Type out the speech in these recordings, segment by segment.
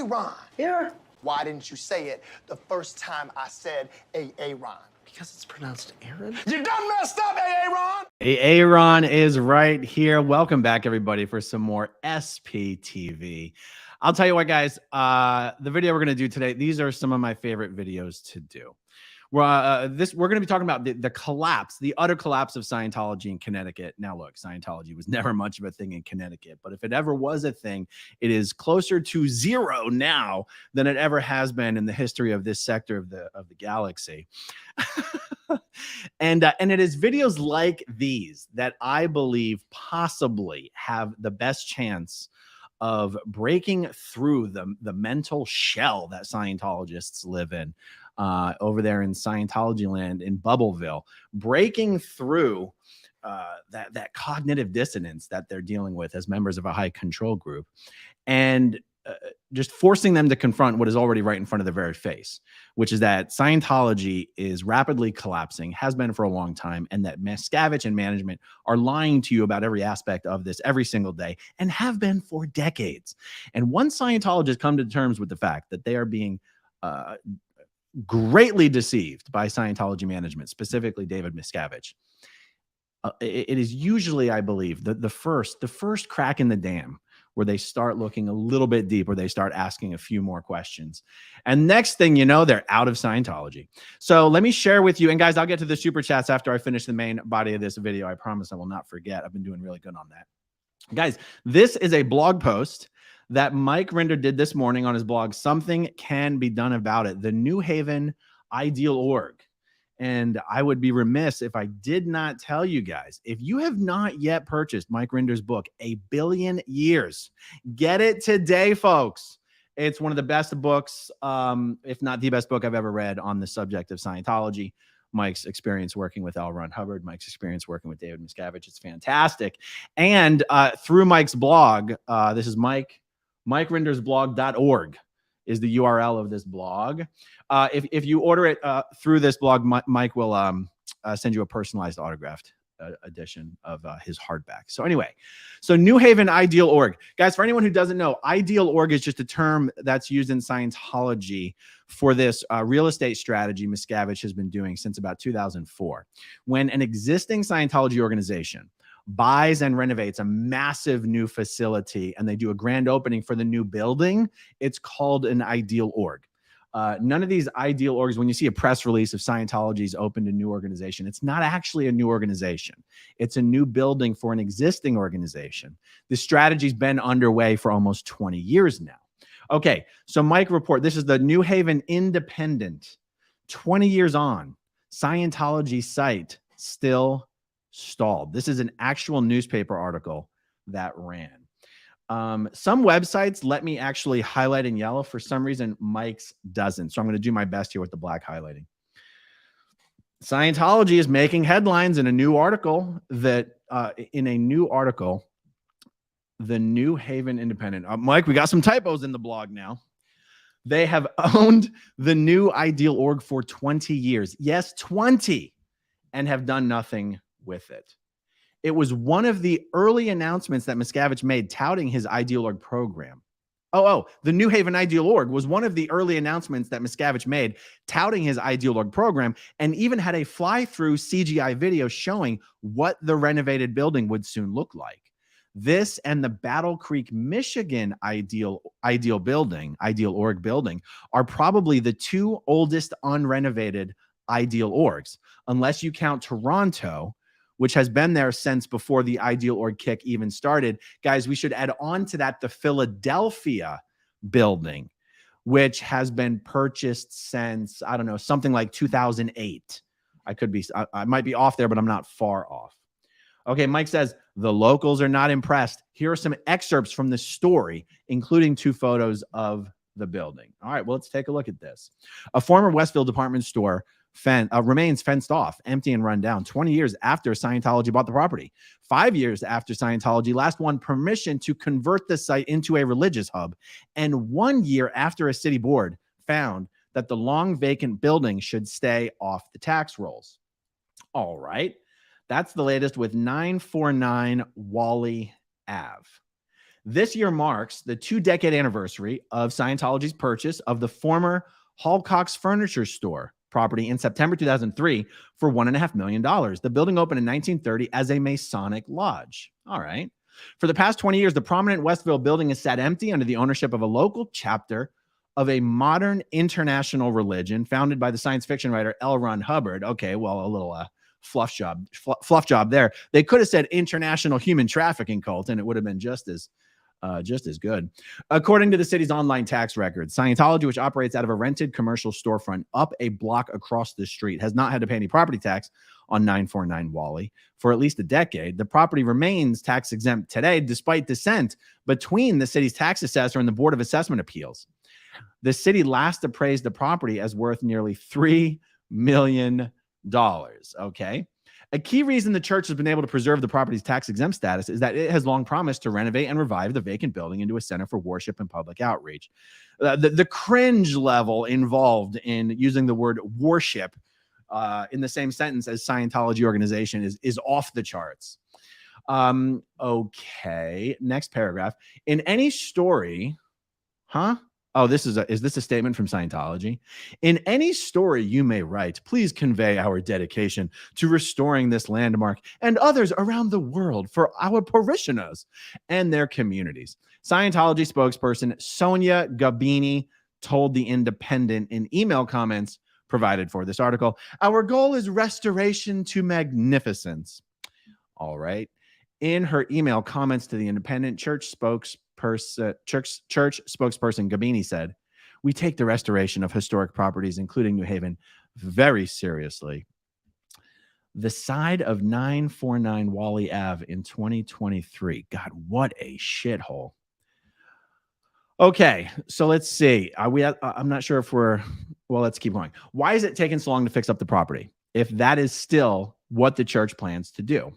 Ron. Yeah. Why didn't you say it the first time I said Ron? Because it's pronounced Aaron? You done messed up, Ron! Aaron is right here. Welcome back, everybody, for some more SPTV. I'll tell you what, guys, the video we're going to do today, these are some of my favorite videos to do. We're going to be talking about the collapse, the utter collapse of Scientology in Connecticut. Now, look, Scientology was never much of a thing in Connecticut, but if it ever was a thing, it is closer to zero now than it ever has been in the history of this sector of the galaxy. And it is videos like these that I believe possibly have the best chance of breaking through the mental shell that Scientologists live in over there in Scientology land in Bubbleville, breaking through that cognitive dissonance that they're dealing with as members of a high control group, and just forcing them to confront what is already right in front of their very face, which is that Scientology is rapidly collapsing, has been for a long time, and that Miscavige and management are lying to you about every aspect of this every single day and have been for decades. And once Scientologists come to terms with the fact that they are being greatly deceived by Scientology management, specifically David Miscavige, it is usually, I believe, the first crack in the dam where they start looking a little bit deeper, they start asking a few more questions. And next thing you know, they're out of Scientology. So let me share with you, and guys, I'll get to the super chats after I finish the main body of this video. I promise I will not forget. I've been doing really good on that. Guys, this is a blog post that Mike Rinder did this morning on his blog, Something Can Be Done About It, the New Haven Ideal Org. And I would be remiss if I did not tell you guys, if you have not yet purchased Mike Rinder's book, A Billion Years, get it today, folks. It's one of the best books, if not the best book I've ever read on the subject of Scientology. Mike's experience working with L. Ron Hubbard, Mike's experience working with David Miscavige. It's fantastic. And through Mike's blog, this is MikeRindersblog.org is the URL of this blog. If you order it through this blog, Mike will send you a personalized autographed edition of his hardback. So anyway, so New Haven Ideal Org. Guys, for anyone who doesn't know, Ideal Org is just a term that's used in Scientology for this real estate strategy Miscavige has been doing since about 2004. When an existing Scientology organization buys and renovates a massive new facility and they do a grand opening for the new building, it's called an Ideal Org. None of these ideal orgs, when you see a press release of Scientology's opened a new organization, it's not actually a new organization. It's a new building for an existing organization. The strategy's been underway for almost 20 years now. Okay, so Mike report, this is the New Haven Independent, 20 years on, Scientology site still stalled. This is an actual newspaper article that ran. Some websites let me actually highlight in yellow. For some reason, Mike's doesn't. So I'm going to do my best here with the black highlighting. Scientology is making headlines in a new article that, the New Haven Independent. Mike, we got some typos in the blog now. They have owned the New Ideal Org for 20 years. Yes, 20, and have done nothing with it. It was one of the early announcements that Miscavige made touting his Ideal Org program. The New Haven Ideal Org was one of the early announcements that Miscavige made touting his Ideal Org program, and even had a fly-through CGI video showing what the renovated building would soon look like. This and the Battle Creek, Michigan Ideal Org building are probably the two oldest unrenovated Ideal Orgs, unless you count Toronto, which has been there since before the Ideal Org kick even started. Guys, we should add on to that the Philadelphia building, which has been purchased since, I don't know, something like 2008. I might be off there, but I'm not far off. Okay, Mike says, the locals are not impressed. Here are some excerpts from the story, including 2 photos of the building. All right, well, let's take a look at this. A former Westville department store remains fenced off, empty and run down 20 years after Scientology bought the property. 5 years after Scientology last won permission to convert the site into a religious hub. And 1 year after a city board found that the long vacant building should stay off the tax rolls. All right. That's the latest with 949 Wally Ave. This year marks the 2-decade anniversary of Scientology's purchase of the former Hallcox Furniture Store property in September 2003 for $1.5 million. The building opened in 1930 as a Masonic lodge. All right. For the past 20 years, the prominent Westville building has sat empty under the ownership of a local chapter of a modern international religion founded by the science fiction writer L. Ron Hubbard. Okay, well, a little fluff job there. They could have said international human trafficking cult, and it would have been just as good. According to the city's online tax records, Scientology, which operates out of a rented commercial storefront up a block across the street, has not had to pay any property tax on 949 Wally for at least a decade. The property remains tax exempt today, despite dissent between the city's tax assessor and the Board of Assessment Appeals. The city last appraised the property as worth nearly $3 million. Okay. A key reason the church has been able to preserve the property's tax-exempt status is that it has long promised to renovate and revive the vacant building into a center for worship and public outreach. The cringe level involved in using the word worship in the same sentence as Scientology organization is off the charts. Okay, next paragraph. In any story, Oh, is this a statement from Scientology? In any story you may write, please convey our dedication to restoring this landmark and others around the world for our parishioners and their communities. Scientology spokesperson Sonia Gabini told The Independent in email comments provided for this article, our goal is restoration to magnificence. All right. In her email comments to The Independent, church spokesperson Gabini said, we take the restoration of historic properties, including New Haven, very seriously. The side of 949 Wally Ave in 2023. God, what a shithole. Okay, so let's see. I'm not sure if let's keep going. Why is it taking so long to fix up the property if that is still what the church plans to do?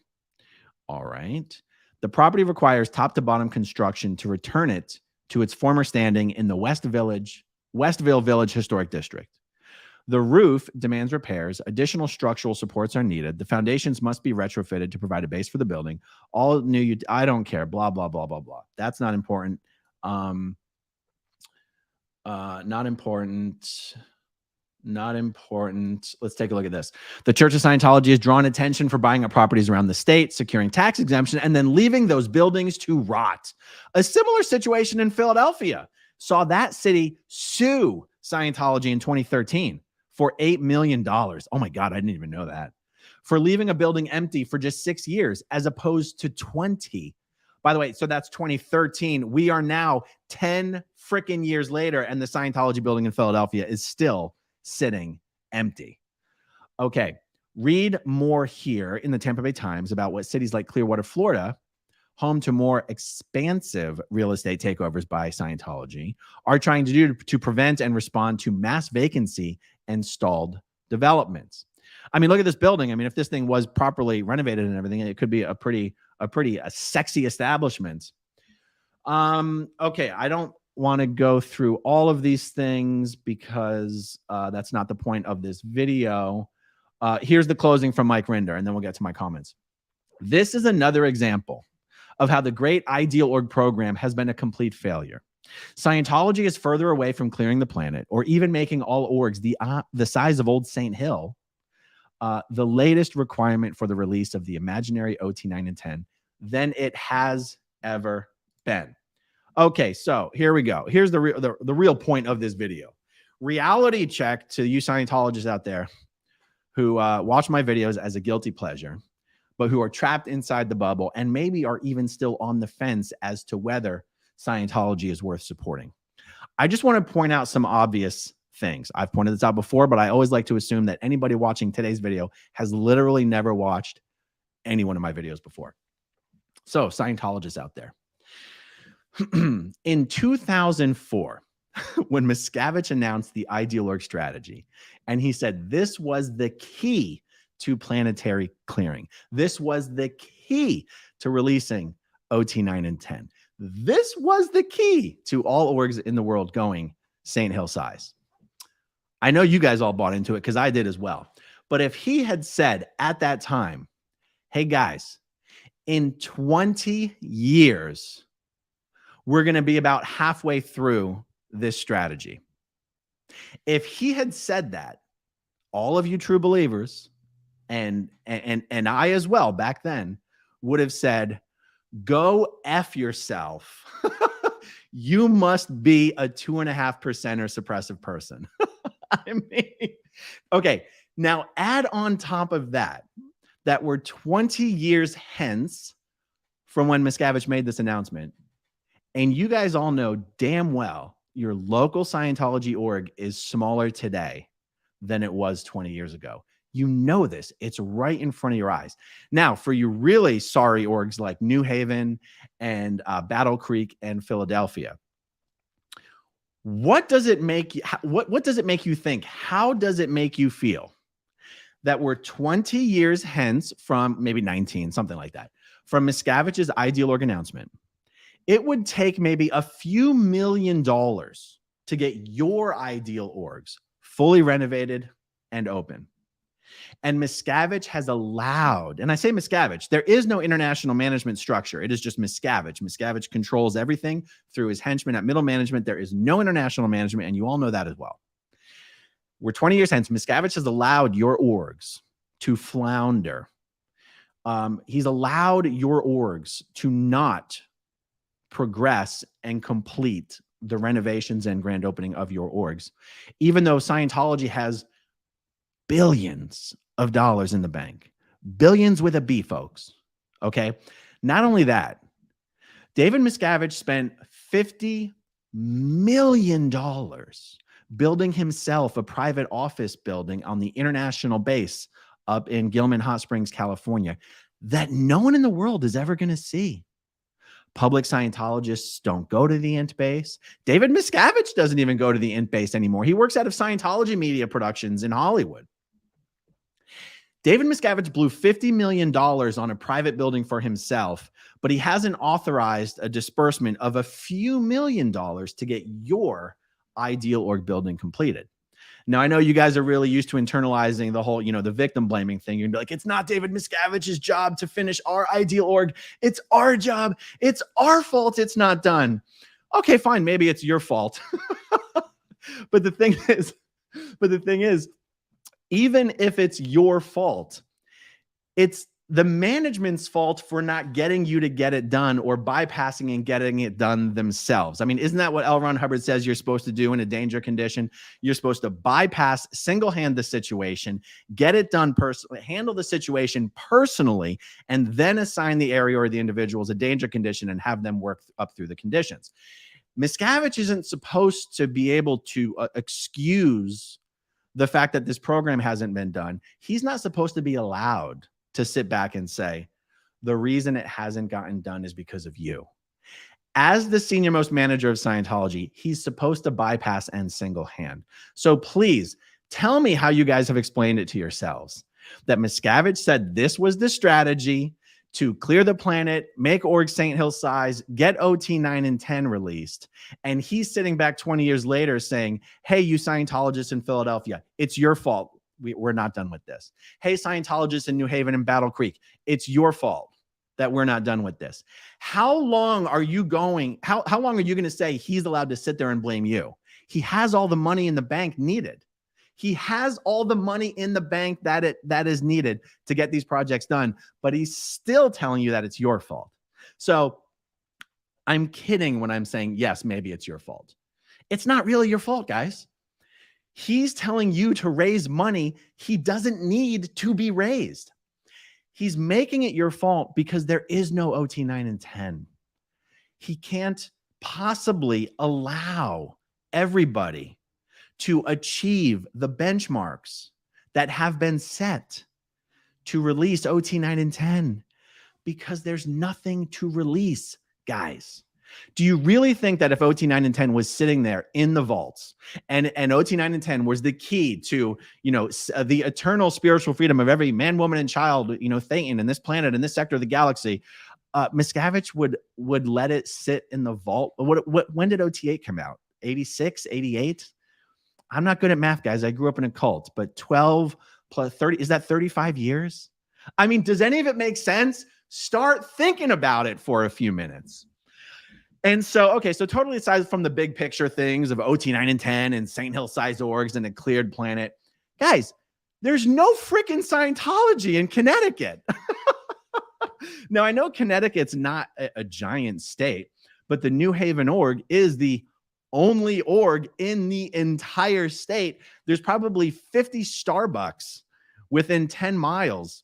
All right. The property requires top-to-bottom construction to return it to its former standing in the Westville Village Historic District. The roof demands repairs. Additional structural supports are needed. The foundations must be retrofitted to provide a base for the building. All new, I don't care, blah, blah, blah, blah, blah. That's not important. Not important. Let's take a look at this. The Church of Scientology has drawn attention for buying up properties around the state, securing tax exemption, and then leaving those buildings to rot. A similar situation in Philadelphia saw that city sue Scientology in 2013 for $8 million. Oh my God, I didn't even know that. For leaving a building empty for just 6 years as opposed to 20. By the way, so that's 2013. We are now 10 freaking years later, and the Scientology building in Philadelphia is still sitting empty. Okay, read more here in the Tampa Bay Times about what cities like Clearwater, Florida, home to more expansive real estate takeovers by Scientology, are trying to do to prevent and respond to mass vacancy and stalled developments. I mean, look at this building. I mean, if this thing was properly renovated and everything, it could be a pretty sexy establishment. Okay, I don't want to go through all of these things because that's not the point of this video. Here's the closing from Mike Rinder, and then we'll get to my comments. This is another example of how the great Ideal Org program has been a complete failure. Scientology is further away from clearing the planet or even making all orgs the size of Old St. Hill, the latest requirement for the release of the imaginary OT 9 and 10 than it has ever been. Okay, so here we go. Here's the real point of this video. Reality check to you Scientologists out there who watch my videos as a guilty pleasure, but who are trapped inside the bubble and maybe are even still on the fence as to whether Scientology is worth supporting. I just want to point out some obvious things. I've pointed this out before, but I always like to assume that anybody watching today's video has literally never watched any one of my videos before. So, Scientologists out there. In 2004, when Miscavige announced the Ideal Org strategy, and he said this was the key to planetary clearing. This was the key to releasing OT 9 and 10. This was the key to all orgs in the world going St. Hill size. I know you guys all bought into it because I did as well. But if he had said at that time, hey guys, in 20 years, we're going to be about halfway through this strategy. If he had said that, all of you true believers and I as well back then would have said, go F yourself. You must be a 2.5% or suppressive person. I mean, okay. Now add on top of that we're 20 years hence from when Miscavige made this announcement. And you guys all know damn well your local Scientology org is smaller today than it was 20 years ago. You know this. It's right in front of your eyes. Now, for you really sorry orgs like New Haven and Battle Creek and Philadelphia, what does it make you, what does it make you think? How does it make you feel that we're 20 years hence from maybe 19, something like that, from Miscavige's ideal org announcement? It would take maybe a few $1 million to get your ideal orgs fully renovated and open. And Miscavige has allowed, and I say Miscavige, there is no international management structure. It is just Miscavige. Miscavige controls everything through his henchmen at middle management. There is no international management, and you all know that as well. We're 20 years hence. Miscavige has allowed your orgs to flounder. He's allowed your orgs to not progress and complete the renovations and grand opening of your orgs, even though Scientology has billions of dollars in the bank. Billions with a B, folks. Okay. Not only that, David Miscavige spent $50 million building himself a private office building on the international base up in Gilman Hot Springs, California, that no one in the world is ever going to see. Public Scientologists don't go to the int base. David Miscavige doesn't even go to the int base anymore. He works out of Scientology Media Productions in Hollywood. David Miscavige blew $50 million on a private building for himself, but he hasn't authorized a disbursement of a few $1 million to get your ideal org building completed. Now, I know you guys are really used to internalizing the whole, the victim blaming thing. You'd be like, it's not David Miscavige's job to finish our ideal org. It's our job. It's our fault it's not done. Okay, fine. Maybe it's your fault. But the thing is, even if it's your fault, it's the management's fault for not getting you to get it done or bypassing and getting it done themselves. I mean, isn't that what L. Ron Hubbard says you're supposed to do in a danger condition? You're supposed to bypass, single-hand the situation, get it done personally, handle the situation personally, and then assign the area or the individuals a danger condition and have them work up through the conditions. Miscavige isn't supposed to be able to excuse the fact that this program hasn't been done. He's not supposed to be allowed to sit back and say, the reason it hasn't gotten done is because of you. As the senior most manager of Scientology, he's supposed to bypass and single hand. So please tell me how you guys have explained it to yourselves, that Miscavige said this was the strategy to clear the planet, make org St. Hill size, get OT 9 and 10 released. And he's sitting back 20 years later saying, hey, you Scientologists in Philadelphia, it's your fault. We're not done with this. Hey, Scientologists in New Haven and Battle Creek, it's your fault that we're not done with this. How long are you going? How long are you going to say he's allowed to sit there and blame you? He has all the money in the bank needed. He has all the money in the bank that is needed to get these projects done, but he's still telling you that it's your fault. So I'm kidding when I'm saying, yes, maybe it's your fault. It's not really your fault, guys. He's telling you to raise money he doesn't need to be raised. He's making it your fault because there is no OT 9 and 10. He can't possibly allow everybody to achieve the benchmarks that have been set to release OT 9 and 10 because there's nothing to release, guys. Do you really think that if OT 9 and 10 was sitting there in the vaults and OT 9 and 10 was the key to, the eternal spiritual freedom of every man, woman, and child, Thetan in this planet, in this sector of the galaxy, Miscavige would let it sit in the vault? When did OT 8 come out? 86, 88? I'm not good at math, guys. I grew up in a cult, but 12 plus 30, is that 35 years? I mean, does any of it make sense? Start thinking about it for a few minutes. And so, okay, so totally aside from the big picture things of OT 9 and 10 and St. Hill sized orgs and a cleared planet, guys, there's no freaking Scientology in Connecticut. Now, I know Connecticut's not a giant state, but the New Haven org is the only org in the entire state. There's probably 50 Starbucks within 10 miles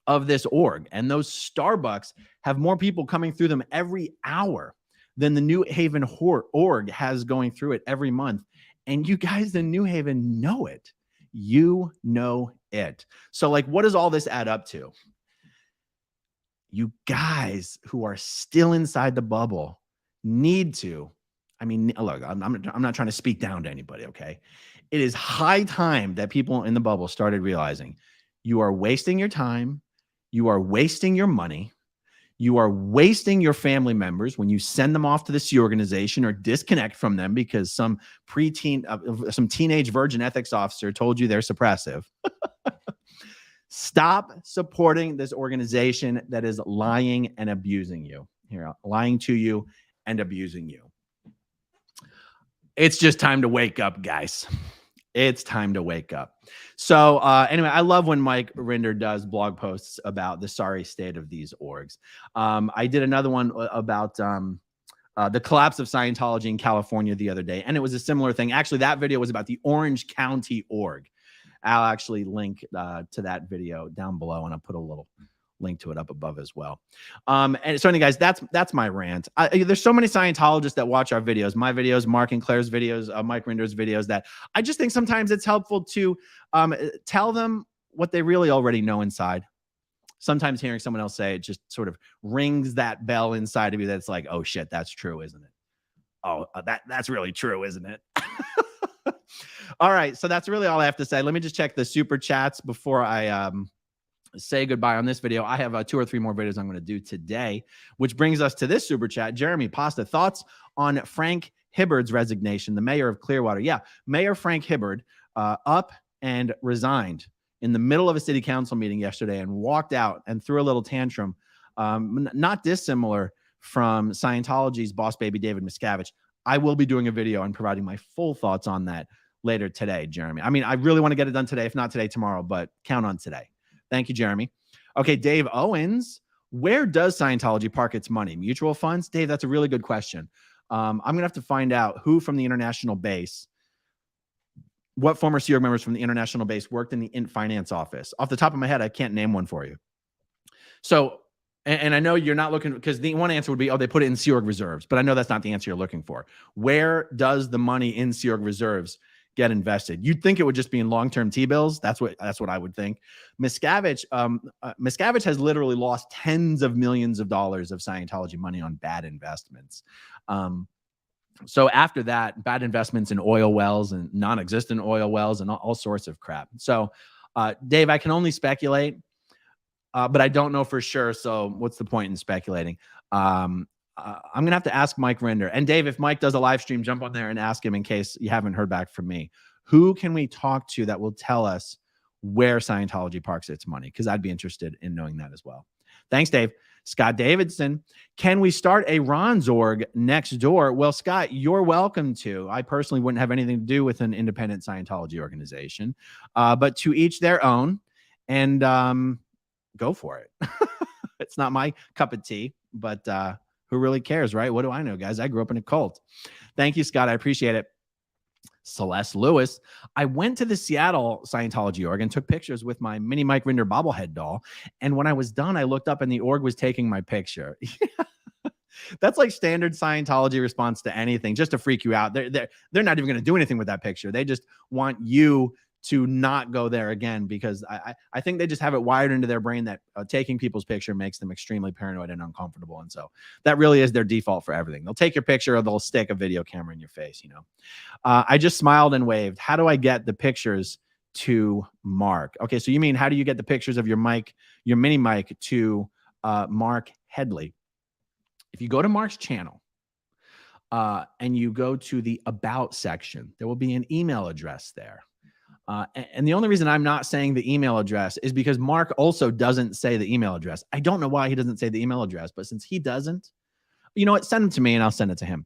of this org. And those Starbucks have more people coming through them every hour than the New Haven org has going through it every month. And you guys in New Haven know it. You know it. So like, what does all this add up to? You guys who are still inside the bubble need to, I mean, look, I'm not trying to speak down to anybody, okay? It is high time that people in the bubble started realizing you are wasting your time, you are wasting your money, you are wasting your family members when you send them off to the Sea organization or disconnect from them because some teenage virgin ethics officer told you they're suppressive. Stop supporting this organization that is lying and abusing you. Here, lying to you and abusing you. It's just time to wake up, guys. It's time to wake up. So anyway, I love when Mike Rinder does blog posts about the sorry state of these orgs. I did another one about the collapse of Scientology in California the other day, and it was a similar thing. Actually, that video was about the Orange County org. I'll actually link to that video down below, and I'll put a little link to it up above as well. And so anyway, guys, that's my rant. There's so many Scientologists that watch our videos, my videos, Mark and Claire's videos, Mike Rinder's videos, that I just think sometimes it's helpful to tell them what they really already know inside. Sometimes hearing someone else say it just sort of rings that bell inside of you that's like, oh shit, that's true, isn't it? Oh, that's really true, isn't it? All right, so that's really all I have to say. Let me just check the super chats before I say goodbye on this video. I have 2 or 3 more videos I'm going to do today, which brings us to this super chat. Jeremy Pasta, thoughts on Frank Hibbard's resignation, the mayor of Clearwater? Yeah, Mayor Frank Hibbard up and resigned in the middle of a city council meeting yesterday and walked out and threw a little tantrum, not dissimilar from Scientology's boss baby, David Miscavige. I will be doing a video and providing my full thoughts on that later today, Jeremy. I mean, I really want to get it done today, if not today, tomorrow, but count on today. Thank you, Jeremy. Okay, Dave Owens, where does Scientology park its money? Mutual funds? Dave, that's a really good question. I'm going to have to find out who from the international base, what former Sea Org members from the international base worked in the Int Finance office. Off the top of my head, I can't name one for you. So, and I know you're not looking, because the one answer would be, oh, they put it in Sea Org reserves, but I know that's not the answer you're looking for. Where does the money in Sea Org reserves get invested? You'd think it would just be in long-term T-bills. That's what I would think. Miscavige has literally lost tens of millions of dollars of Scientology money on bad investments. So after that, bad investments in oil wells and non-existent oil wells and all sorts of crap. So Dave, I can only speculate, but I don't know for sure. So what's the point in speculating? I'm going to have to ask Mike Rinder. And Dave, if Mike does a live stream, jump on there and ask him in case you haven't heard back from me. Who can we talk to that will tell us where Scientology parks its money? Because I'd be interested in knowing that as well. Thanks, Dave. Scott Davidson, can we start a Ron's org next door? Well, Scott, you're welcome to. I personally wouldn't have anything to do with an independent Scientology organization, but to each their own, and go for it. It's not my cup of tea, but who really cares, right? What do I know, guys? I grew up in a cult. Thank you, Scott. I appreciate it. Celeste Lewis, I went to the Seattle Scientology org and took pictures with my mini Mike Rinder bobblehead doll. And when I was done, I looked up and the org was taking my picture. That's like standard Scientology response to anything, just to freak you out. They're not even going to do anything with that picture. They just want you to not go there again, because I think they just have it wired into their brain that taking people's picture makes them extremely paranoid and uncomfortable. And so that really is their default for everything. They'll take your picture or they'll stick a video camera in your face, you know. I just smiled and waved. How do I get the pictures to Mark? Okay, so you mean, how do you get the pictures of your mini mic to Mark Headley? If you go to Mark's channel and you go to the About section, there will be an email address there. And the only reason I'm not saying the email address is because Mark also doesn't say the email address. I don't know why he doesn't say the email address, but since he doesn't, You know what? Send them to me and I'll send it to him.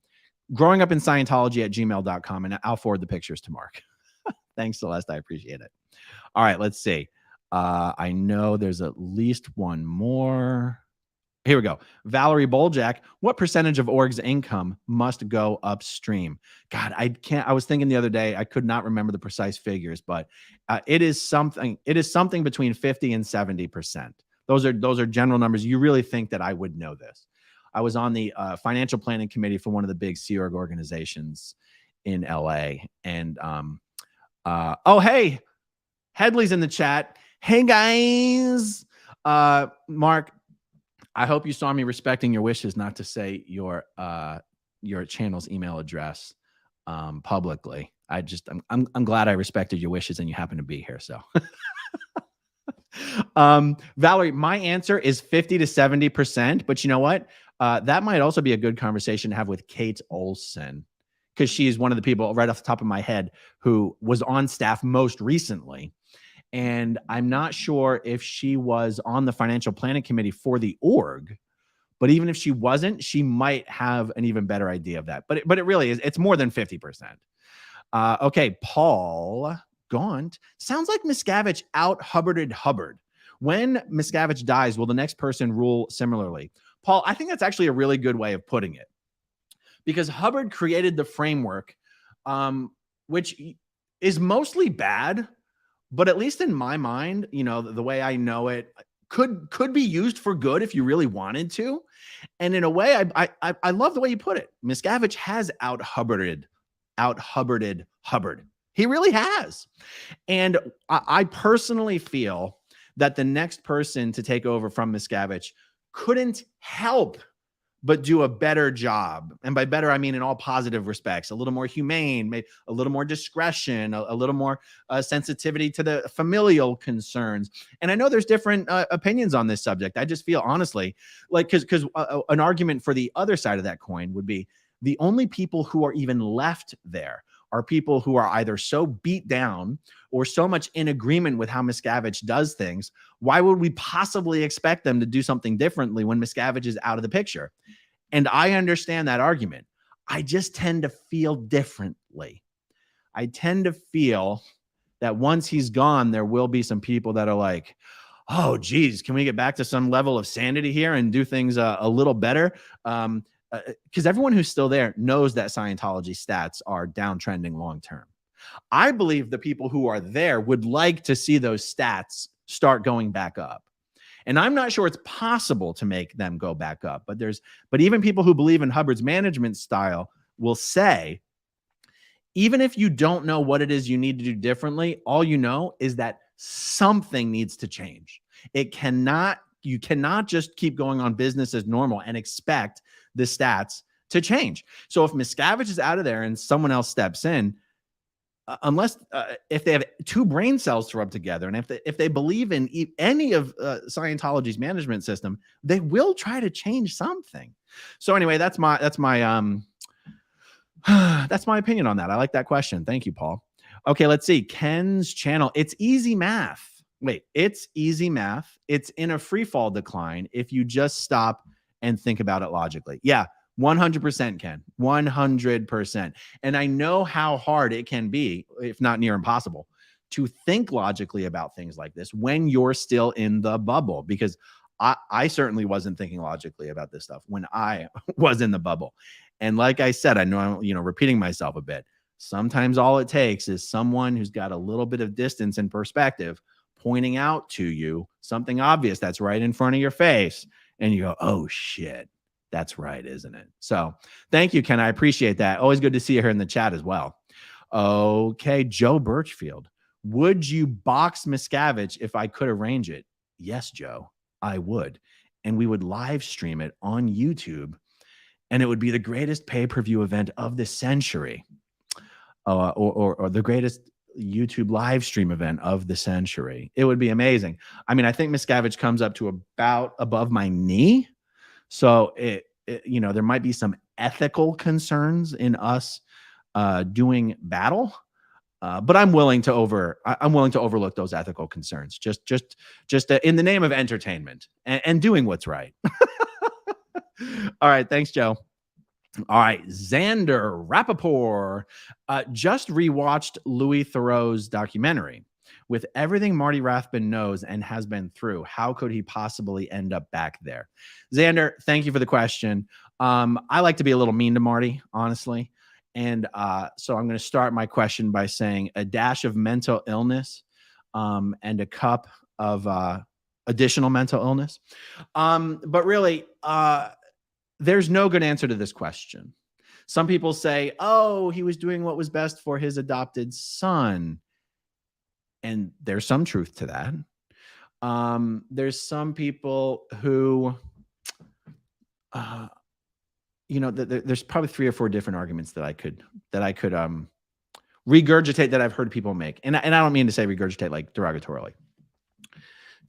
Growing up in Scientology at gmail.com, and I'll forward the pictures to Mark. Thanks, Celeste. I appreciate it. All right, let's see. I know there's at least one more. Here we go. Valerie Boljak, what percentage of org's income must go upstream? God, I was thinking the other day, I could not remember the precise figures, but it is something between 50 and 70%. Those are general numbers. You really think that I would know this? I was on the financial planning committee for one of the big Sea Org organizations in LA. And oh, hey, Headley's in the chat. Hey guys. Mark, I hope you saw me respecting your wishes not to say your channel's email address publicly. I'm glad I respected your wishes and you happen to be here. So Valerie, my answer is 50 to 70%, but you know what? That might also be a good conversation to have with Kate Olson, because she's one of the people right off the top of my head who was on staff most recently. And I'm not sure if she was on the financial planning committee for the org, but even if she wasn't, she might have an even better idea of that. But it really is. It's more than 50%. Okay, Paul Gaunt. Sounds like Miscavige out Hubbarded Hubbard. When Miscavige dies, will the next person rule similarly? Paul, I think that's actually a really good way of putting it, because Hubbard created the framework, which is mostly bad. But at least in my mind, you know, the way I know it could be used for good if you really wanted to. And in a way, I love the way you put it. Miscavige has out Hubbarded Hubbard. He really has. And I personally feel that the next person to take over from Miscavige couldn't help but do a better job. And by better, I mean in all positive respects, a little more humane, maybe a little more discretion, a little more sensitivity to the familial concerns. And I know there's different opinions on this subject. I just feel honestly, like, because an argument for the other side of that coin would be the only people who are even left there are people who are either so beat down or so much in agreement with how Miscavige does things. Why would we possibly expect them to do something differently when Miscavige is out of the picture? And I understand that argument. I just tend to feel differently. I tend to feel that once he's gone, there will be some people that are like, oh, geez, can we get back to some level of sanity here and do things a little better? Because everyone who's still there knows that Scientology stats are downtrending long-term. I believe the people who are there would like to see those stats start going back up. And I'm not sure it's possible to make them go back up, but even people who believe in Hubbard's management style will say, even if you don't know what it is you need to do differently, all you know is that something needs to change. You cannot just keep going on business as normal and expect the stats to change. So if Miscavige is out of there and someone else steps in, unless if they have two brain cells to rub together, and if they believe in any of Scientology's management system, they will try to change something. So anyway, that's my that's my opinion on that. I like that question. Thank you, Paul. Okay, let's see. Ken's channel. It's easy math. Wait, it's easy math. It's in a free fall decline if you just stop and think about it logically. Yeah. 100%, Ken. 100%. And I know how hard it can be, if not near impossible, to think logically about things like this when you're still in the bubble, because I certainly wasn't thinking logically about this stuff when I was in the bubble. And like I said, I know I'm, repeating myself a bit. Sometimes all it takes is someone who's got a little bit of distance and perspective pointing out to you something obvious that's right in front of your face. And you go, oh, shit. That's right, isn't it? So thank you, Ken. I appreciate that. Always good to see you here in the chat as well. Okay, Joe Birchfield. Would you box Miscavige if I could arrange it? Yes, Joe, I would. And we would live stream it on YouTube. And it would be the greatest pay-per-view event of the century. Or the greatest YouTube live stream event of the century. It would be amazing. I mean, I think Miscavige comes up to about above my knee. So there might be some ethical concerns in us doing battle, but I'm willing to overlook those ethical concerns just in the name of entertainment and doing what's right. All right. Thanks, Joe. All right. Xander Rappaport just rewatched Louis Theroux's documentary. With everything Marty Rathbun knows and has been through, how could he possibly end up back there? Xander, thank you for the question. I like to be a little mean to Marty, honestly. And so I'm going to start my question by saying a dash of mental illness and a cup of additional mental illness. But really, there's no good answer to this question. Some people say, oh, he was doing what was best for his adopted son. And there's some truth to that. There's some people who, there's probably 3 or 4 different arguments that I could regurgitate that I've heard people make. And I don't mean to say regurgitate like derogatorily.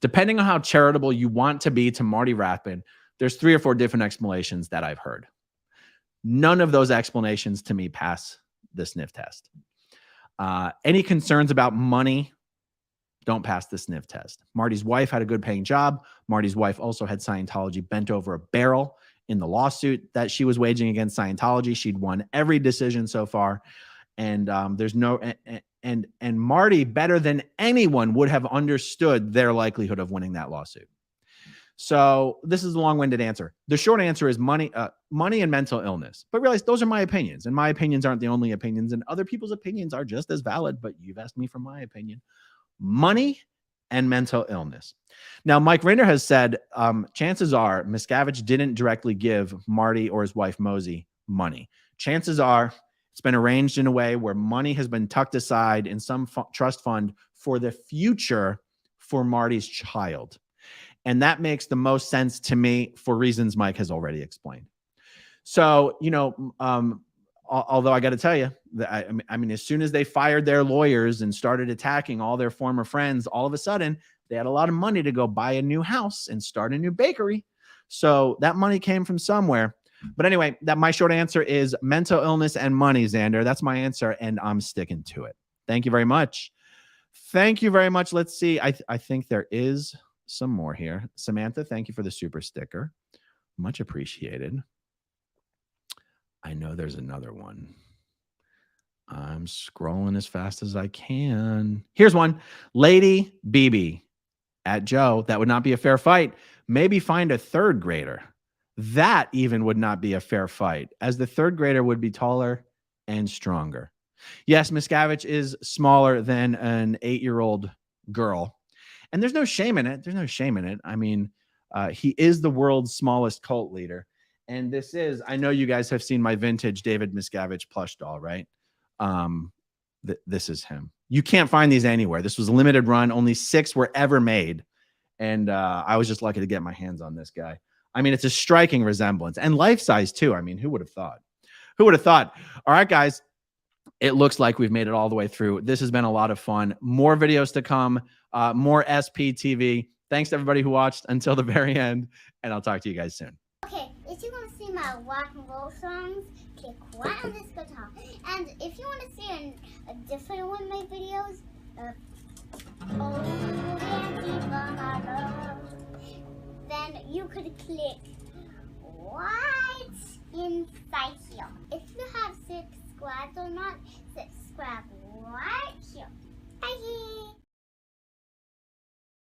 Depending on how charitable you want to be to Marty Rathbun, there's 3 or 4 different explanations that I've heard. None of those explanations to me pass the sniff test. Any concerns about money don't pass the sniff test. Marty's wife had a good paying job. Marty's wife also had Scientology bent over a barrel in the lawsuit that she was waging against Scientology. She'd won every decision so far. And there's no, and Marty, better than anyone, would have understood their likelihood of winning that lawsuit. So this is a long-winded answer. The short answer is money and mental illness. But realize those are my opinions, and my opinions aren't the only opinions, and other people's opinions are just as valid, but you've asked me for my opinion. Money and mental illness. Now, Mike Rinder has said, chances are Miscavige didn't directly give Marty or his wife Mosey money. Chances are it's been arranged in a way where money has been tucked aside in some trust fund for the future for Marty's child. And that makes the most sense to me for reasons Mike has already explained. So, although I got to tell you, I mean, as soon as they fired their lawyers and started attacking all their former friends, all of a sudden they had a lot of money to go buy a new house and start a new bakery. So that money came from somewhere. But anyway, my short answer is mental illness and money, Xander. That's my answer, and I'm sticking to it. Thank you very much. Thank you very much. Let's see. I think there is some more here. Samantha, thank you for the super sticker. Much appreciated. I know there's another one. I'm scrolling as fast as I can. Here's one. Lady BB at Joe. That would not be a fair fight. Maybe find a 3rd grader. That even would not be a fair fight, as the 3rd grader would be taller and stronger. Yes, Miscavige is smaller than an 8-year-old girl. And there's no shame in it. There's no shame in it. I mean, he is the world's smallest cult leader. And this is, I know you guys have seen my vintage David Miscavige plush doll, right? This is him. You can't find these anywhere. This was a limited run. Only 6 were ever made. And I was just lucky to get my hands on this guy. I mean, it's a striking resemblance, and life size too. I mean, who would have thought? Who would have thought? All right, guys, it looks like we've made it all the way through. This has been a lot of fun. More videos to come, more SPTV. Thanks to everybody who watched until the very end, and I'll talk to you guys soon. Okay, if you want to see my rock and roll songs, click right on this guitar. And if you want to see a different one of my videos, then you could click right inside here. If you have subscribed or not, subscribe right here. Bye.